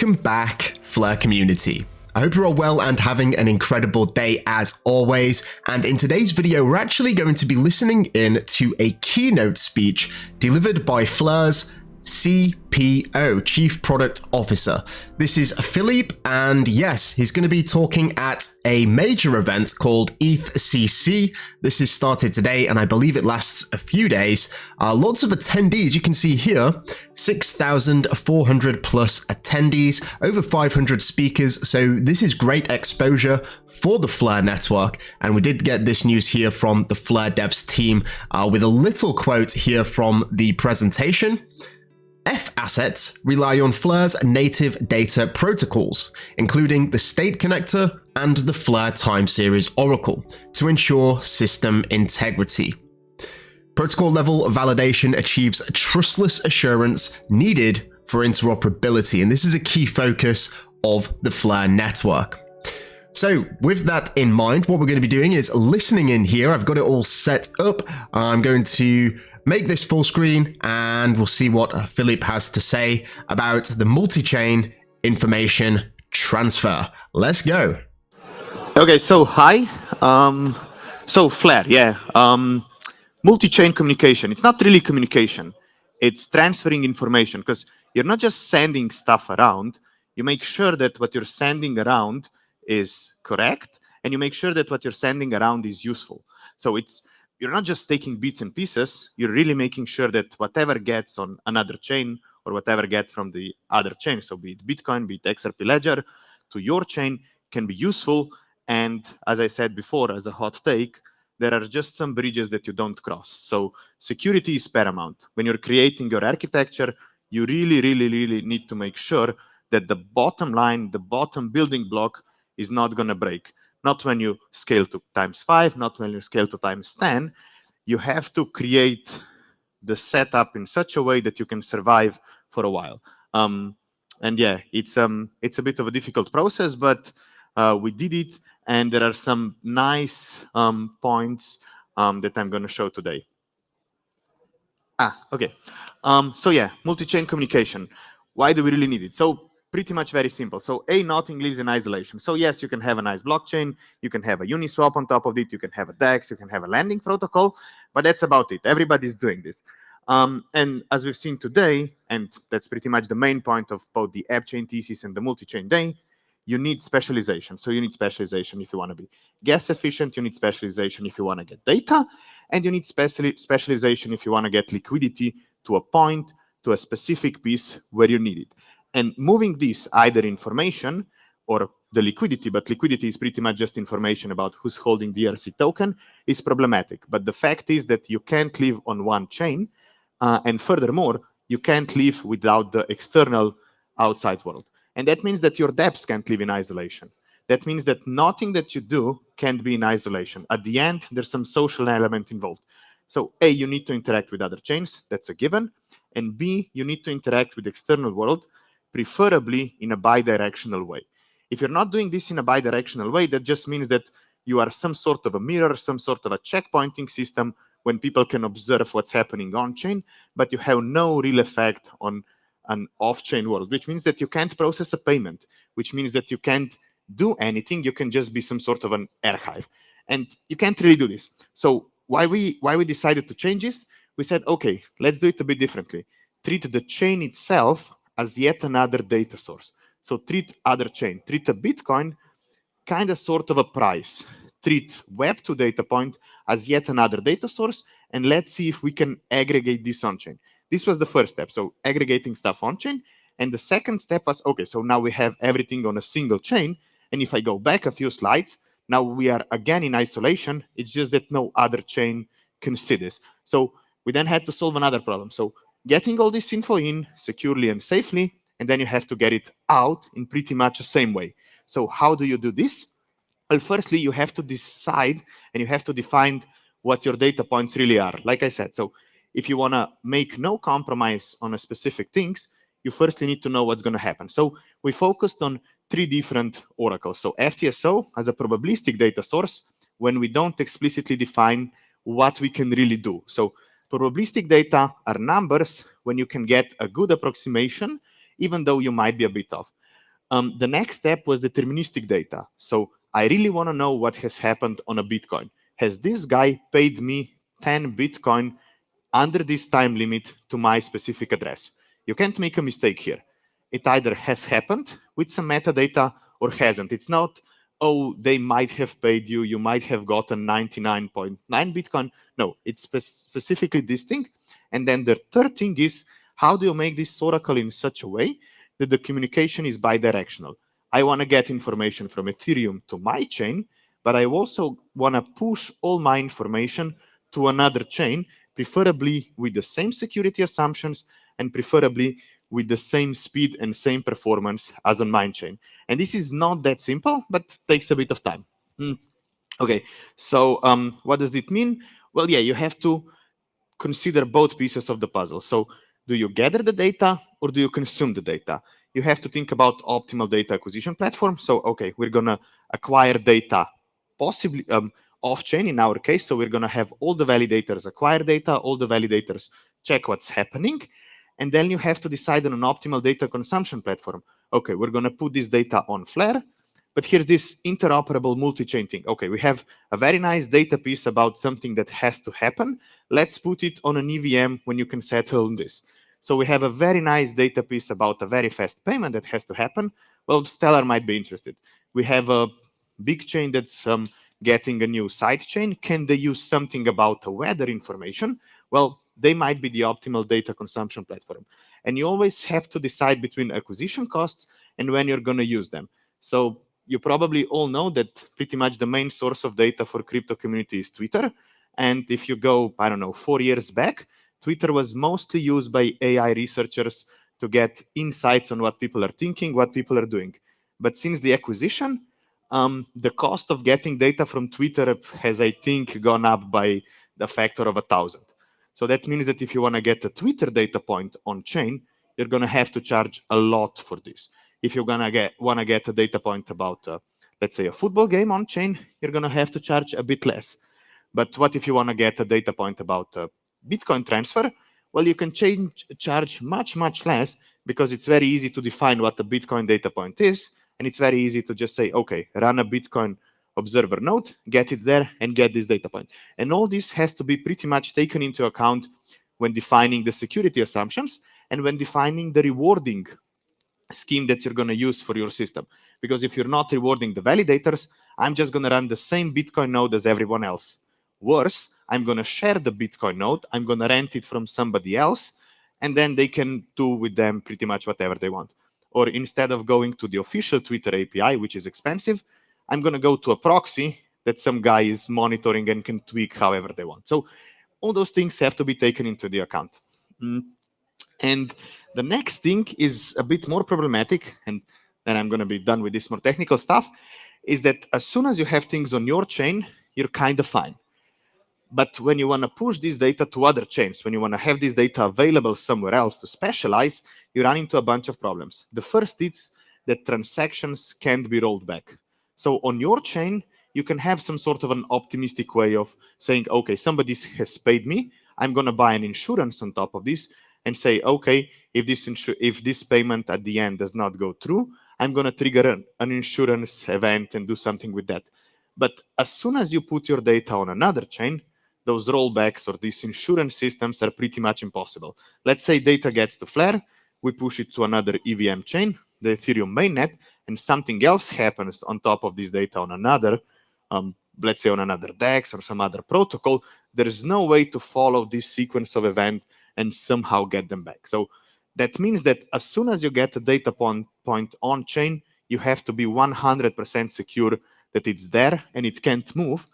Welcome back, Flare community. I hope you're all well and having an incredible day as always. And in today's video, we're actually going to be listening in to a keynote speech delivered by Flare's CPO, Chief Product Officer. This is Filip, and yes, he's going to be talking at a major event called EthCC. This is started today, and I believe it lasts a few days. Lots of attendees, you can see here, 6,400 plus attendees, over 500 speakers, so this is great exposure for the Flare network, and we did get this news here from the Flare devs team with a little quote here from the presentation. F assets rely on Flare's native data protocols, including the state connector and the Flare time series oracle, to ensure system integrity. Protocol level validation achieves trustless assurance needed for interoperability, and this is a key focus of the Flare network. So with that in mind, what we're going to be doing is listening in here. I've got it all set up. I'm going to make this full screen and we'll see what Filip has to say about the multi-chain information transfer. Let's go. Okay, so hi. So Flare, yeah. Multi-chain communication. It's not really communication. It's transferring information, because you're not just sending stuff around. You make sure that what you're sending around is correct, and you make sure that what you're sending around is useful. So you're not just taking bits and pieces, you're really making sure that whatever gets on another chain or whatever gets from the other chain, so be it Bitcoin, be it XRP Ledger, to your chain, can be useful. And as I said before, as a hot take, there are just some bridges that you don't cross. So security is paramount. When you're creating your architecture, you really need to make sure that the bottom line, the bottom building block, is not going to break. Not when you scale to ×5, not when you scale to ×10. You have to create the setup in such a way that you can survive for a while. And yeah, it's a bit of a difficult process, but we did it, and there are some nice points that I'm going to show today. Okay. So yeah, multi-chain communication. Why do we really need it? So pretty much very simple. So nothing lives in isolation. So yes, you can have a nice blockchain, you can have a Uniswap on top of it, you can have a DEX, you can have a lending protocol, but that's about it. Everybody's doing this. And as we've seen today, and that's pretty much the main point of both the app chain thesis and the multi-chain day, you need specialization. So you need specialization if you want to be gas efficient, you need specialization if you want to get data, and you need specialization if you want to get liquidity to a point, to a specific piece where you need it. And moving this, either information or the liquidity, but liquidity is pretty much just information about who's holding the ERC token, is problematic. But the fact is that you can't live on one chain, and furthermore, you can't live without the external outside world. And that means that your dApps can't live in isolation. That means that nothing that you do can't be in isolation. At the end, there's some social element involved. So A, you need to interact with other chains, that's a given. And B, you need to interact with the external world, preferably in a bi-directional way. If you're not doing this in a bi-directional way, that just means that you are some sort of a mirror, some sort of a checkpointing system when people can observe what's happening on-chain, but you have no real effect on an off-chain world, which means that you can't process a payment, which means that you can't do anything. You can just be some sort of an archive. And you can't really do this. So why we decided to change this? We said, okay, let's do it a bit differently. Treat the chain itself as yet another data source. So treat other chain, treat a Bitcoin kind of sort of a price. Treat Web2 data point as yet another data source, and let's see if we can aggregate this on-chain. This was the first step, so aggregating stuff on-chain. And the second step was, okay, so now we have everything on a single chain, and if I go back a few slides, now we are again in isolation. It's just that no other chain can see this. So we then had to solve another problem. So getting all this info in securely and safely, and then you have to get it out in pretty much the same way. So how do you do this? Well, firstly, you have to decide and you have to define what your data points really are. Like I said, so if you want to make no compromise on a specific things, you firstly need to know what's going to happen. So we focused on 3 different oracles. So FTSO as a probabilistic data source when we don't explicitly define what we can really do. So probabilistic data are numbers when you can get a good approximation, even though you might be a bit off. The next step was deterministic data. So I really want to know what has happened on a Bitcoin. Has this guy paid me 10 Bitcoin under this time limit to my specific address? You can't make a mistake here. It either has happened with some metadata or hasn't. It's not, oh, they might have paid you, you might have gotten 99.9 Bitcoin. No, it's specifically this thing. And then the third thing is, how do you make this oracle in such a way that the communication is bidirectional? I want to get information from Ethereum to my chain, but I also want to push all my information to another chain, preferably with the same security assumptions and preferably with the same speed and same performance as on my chain. And this is not that simple, but takes a bit of time. Okay, so what does it mean? Well, yeah, you have to consider both pieces of the puzzle. So do you gather the data or do you consume the data? You have to think about optimal data acquisition platform. So, okay, we're going to acquire data possibly off-chain in our case. So we're going to have all the validators acquire data, all the validators check what's happening. And then you have to decide on an optimal data consumption platform. Okay, we're going to put this data on Flare, but here's this interoperable multi-chain thing. Okay, we have a very nice data piece about something that has to happen. Let's put it on an EVM when you can settle on this. So we have a very nice data piece about a very fast payment that has to happen. Well, Stellar might be interested. We have a big chain that's getting a new side chain. Can they use something about the weather information? Well, they might be the optimal data consumption platform. And you always have to decide between acquisition costs and when you're going to use them. So you probably all know that pretty much the main source of data for crypto community is Twitter. And if you go, I don't know, 4 years back, Twitter was mostly used by AI researchers to get insights on what people are thinking, what people are doing. But since the acquisition, the cost of getting data from Twitter has, I think, gone up by the factor of 1,000. So that means that if you want to get a Twitter data point on chain, you're going to have to charge a lot for this. If you're going to want to get a data point about, let's say, a football game on chain, you're going to have to charge a bit less. But what if you want to get a data point about Bitcoin transfer? Well, you can charge much, much less because it's very easy to define what the Bitcoin data point is. And it's very easy to just say, okay, run a Bitcoin observer node, get it there, and get this data point. And all this has to be pretty much taken into account when defining the security assumptions and when defining the rewarding scheme that you're going to use for your system. Because if you're not rewarding the validators, I'm just going to run the same Bitcoin node as everyone else. Worse, I'm going to share the Bitcoin node, I'm going to rent it from somebody else, and then they can do with them pretty much whatever they want. Or instead of going to the official Twitter API, which is expensive, I'm going to go to a proxy that some guy is monitoring and can tweak however they want. So all those things have to be taken into the account. And the next thing is a bit more problematic, and then I'm going to be done with this more technical stuff, is that as soon as you have things on your chain, you're kind of fine. But when you want to push this data to other chains, when you want to have this data available somewhere else to specialize, you run into a bunch of problems. The first is that transactions can't be rolled back. So on your chain, you can have some sort of an optimistic way of saying, okay, somebody has paid me, I'm going to buy an insurance on top of this and say, okay, if this payment at the end does not go through, I'm going to trigger an insurance event and do something with that. But as soon as you put your data on another chain, those rollbacks or these insurance systems are pretty much impossible. Let's say data gets to Flare, we push it to another EVM chain, the Ethereum mainnet, and something else happens on top of this data on another, let's say on another DEX or some other protocol. There is no way to follow this sequence of events and somehow get them back. So that means that as soon as you get a data point on chain, you have to be 100% secure that it's there and it can't move,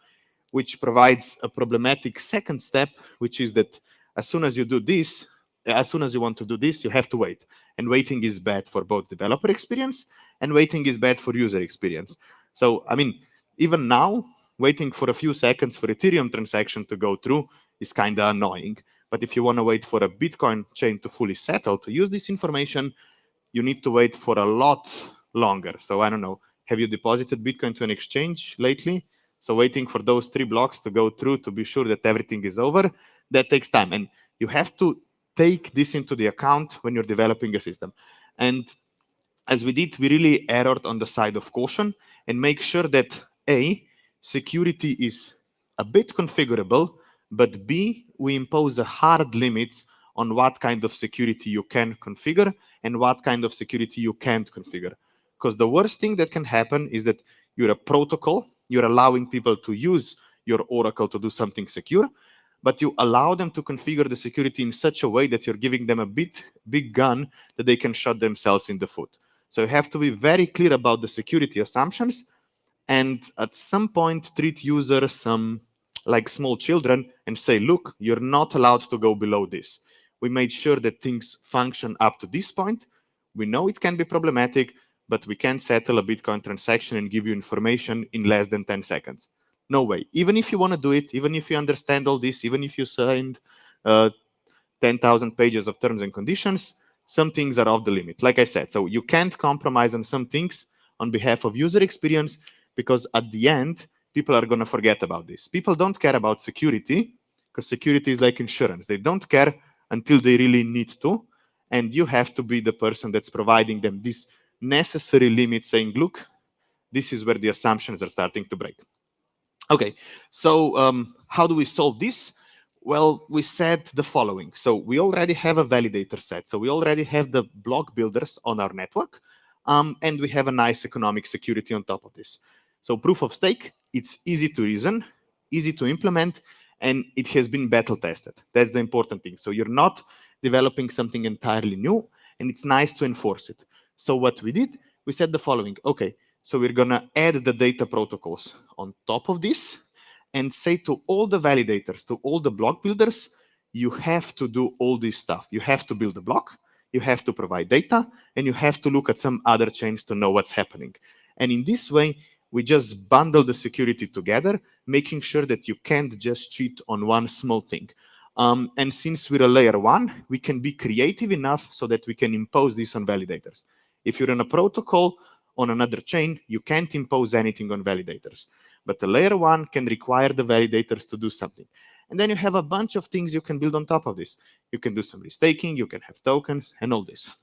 which provides a problematic second step, which is that as soon as you do this, as soon as you want to do this, you have to wait. And waiting is bad for both developer experience and waiting is bad for user experience. So, I mean, even now, waiting for a few seconds for Ethereum transaction to go through is kind of annoying. But if you want to wait for a Bitcoin chain to fully settle, to use this information, you need to wait for a lot longer. So I don't know, have you deposited Bitcoin to an exchange lately? So waiting for those 3 blocks to go through to be sure that everything is over, that takes time. And you have to take this into the account when you're developing a system. And as we did, we really erred on the side of caution and make sure that A, security is a bit configurable, but B, we impose a hard limits on what kind of security you can configure and what kind of security you can't configure. Because the worst thing that can happen is that you're a protocol, you're allowing people to use your oracle to do something secure, but you allow them to configure the security in such a way that you're giving them a big gun that they can shot themselves in the foot. So you have to be very clear about the security assumptions, and at some point treat users like small children and say, look, you're not allowed to go below this. We made sure that things function up to this point. We know it can be problematic, but we can settle a Bitcoin transaction and give you information in less than 10 seconds. No way. Even if you want to do it, even if you understand all this, even if you signed 10,000 pages of terms and conditions, some things are off the limit. Like I said, so you can't compromise on some things on behalf of user experience, because at the end, people are going to forget about this. People don't care about security because security is like insurance. They don't care until they really need to. And you have to be the person that's providing them this necessary limit, saying, look, this is where the assumptions are starting to break. Okay, so how do we solve this? Well, we said the following. So we already have a validator set. So we already have the block builders on our network. And we have a nice economic security on top of this. So proof of stake, it's easy to reason, easy to implement, and it has been battle tested. That's the important thing. So you're not developing something entirely new, and it's nice to enforce it. So what we did, we said the following. Okay, so we're going to add the data protocols on top of this and say to all the validators, to all the block builders, you have to do all this stuff. You have to build a block, you have to provide data, and you have to look at some other chains to know what's happening. And in this way, we just bundle the security together, making sure that you can't just cheat on one small thing. And since we're a layer one, we can be creative enough so that we can impose this on validators. If you're in a protocol on another chain, you can't impose anything on validators. But the layer one can require the validators to do something. And then you have a bunch of things you can build on top of this. You can do some restaking, you can have tokens, and all this.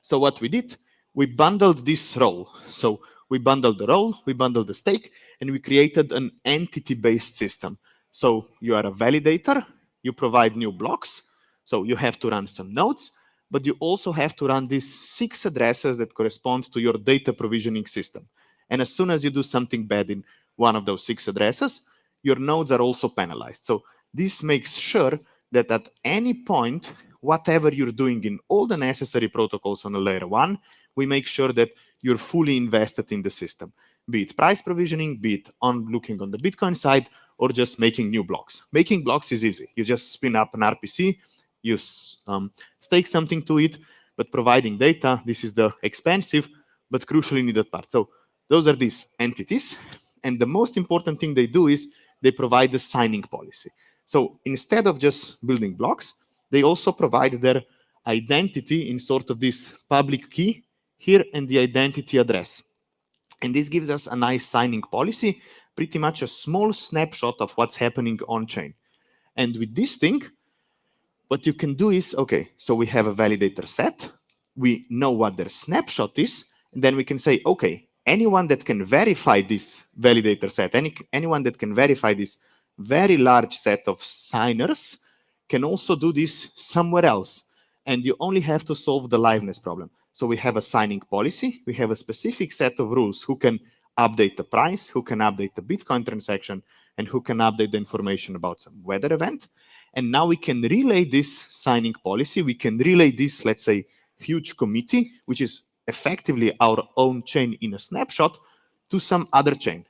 So what we did, we bundled this role. So we bundled the role, we bundled the stake, and we created an entity-based system. So you are a validator, you provide new blocks, so you have to run some nodes, but you also have to run these 6 addresses that correspond to your data provisioning system. And as soon as you do something bad in one of those 6 addresses, your nodes are also penalized. So this makes sure that at any point, whatever you're doing in all the necessary protocols on a layer one, we make sure that you're fully invested in the system, be it price provisioning, be it on looking on the Bitcoin side, or just making new blocks. Making blocks is easy. You just spin up an RPC, you stake something to it, but providing data, this is the expensive but crucially needed part. So those are these entities. And the most important thing they do is they provide the signing policy. So instead of just building blocks, they also provide their identity in sort of this public key here and the identity address. And this gives us a nice signing policy, pretty much a small snapshot of what's happening on chain. And with this thing, what you can do is, okay, so we have a validator set, we know what their snapshot is, and then we can say, okay, anyone that can verify this validator set, anyone that can verify this very large set of signers can also do this somewhere else. And you only have to solve the liveness problem. So we have a signing policy, we have a specific set of rules who can update the price, who can update the Bitcoin transaction, and who can update the information about some weather event. And now we can relay this signing policy, we can relay this, let's say, huge committee, which is effectively our own chain in a snapshot, to some other chain.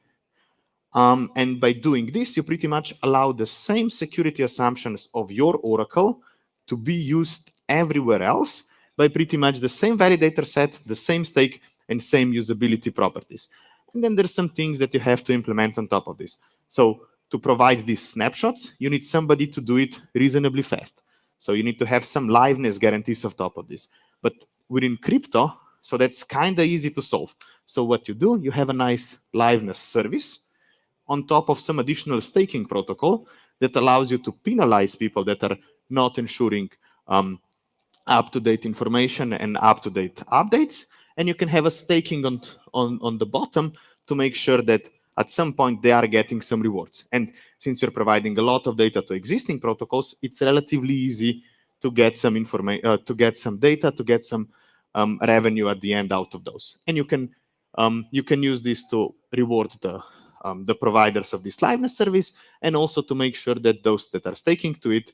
And by doing this, you pretty much allow the same security assumptions of your oracle to be used everywhere else by pretty much the same validator set, the same stake, and same usability properties. And then there's some things that you have to implement on top of this. So to provide these snapshots, you need somebody to do it reasonably fast. So you need to have some liveness guarantees on top of this. But within crypto, so that's kind of easy to solve. So what you do, you have a nice liveness service on top of some additional staking protocol that allows you to penalize people that are not ensuring up-to-date information and up-to-date updates, and you can have a staking on the bottom to make sure that at some point they are getting some rewards. And since you're providing a lot of data to existing protocols, it's relatively easy to get some information, to get some data, to get some revenue at the end out of those. And you can use this to reward the providers of this liveness service, and also to make sure that those that are staking to it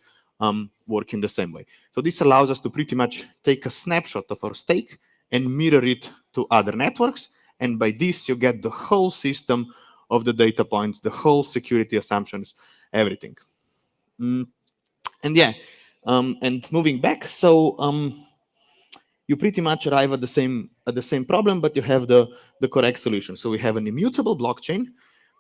work in the same way. So this allows us to pretty much take a snapshot of our stake and mirror it to other networks. And by this, you get the whole system of the data points, the whole security assumptions, everything. And yeah, and moving back, so you pretty much arrive at the same problem, but you have the correct solution. So we have an immutable blockchain.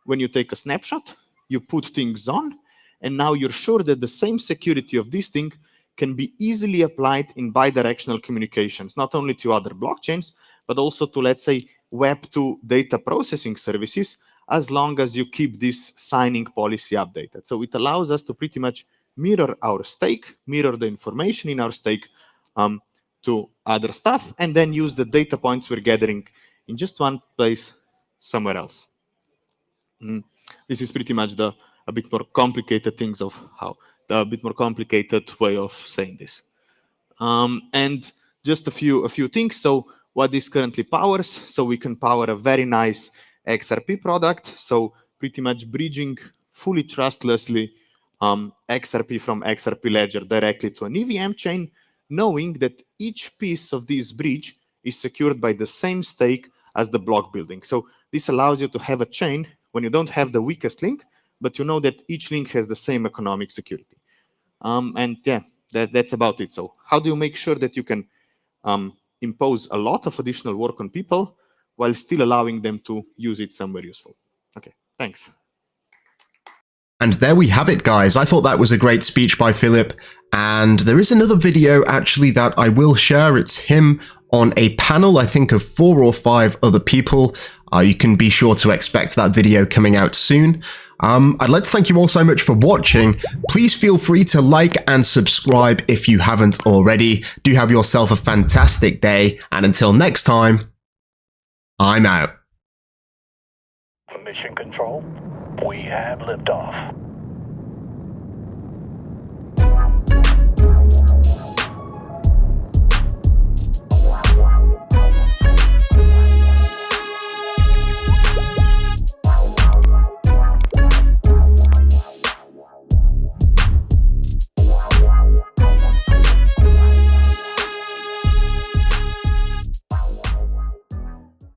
When you take a snapshot, you put things on, and now you're sure that the same security of this thing can be easily applied in bidirectional communications, not only to other blockchains, but also to, let's say, Web2 data processing services, as long as you keep this signing policy updated. So it allows us to pretty much mirror our stake, mirror the information in our stake to other stuff, and then use the data points we're gathering in just one place somewhere else. This is pretty much a bit more complicated things of how, a bit more complicated way of saying this. And just a few things. So what this currently powers, so we can power a very nice XRP product. So pretty much bridging fully trustlessly XRP from XRP ledger directly to an EVM chain, knowing that each piece of this bridge is secured by the same stake as the block building. So this allows you to have a chain when you don't have the weakest link, but you know that each link has the same economic security. And yeah, that's about it. So how do you make sure that you can impose a lot of additional work on people while still allowing them to use it somewhere useful? Okay, thanks. And there we have it, guys. I thought that was a great speech by Filip. And there is another video actually that I will share. It's him on a panel, I think, of 4 or 5 other people. You can be sure to expect that video coming out soon. I'd like to thank you all so much for watching. Please feel free to like and subscribe if you haven't already. Do have yourself a fantastic day. And until next time, I'm out. Mission Control, we have liftoff.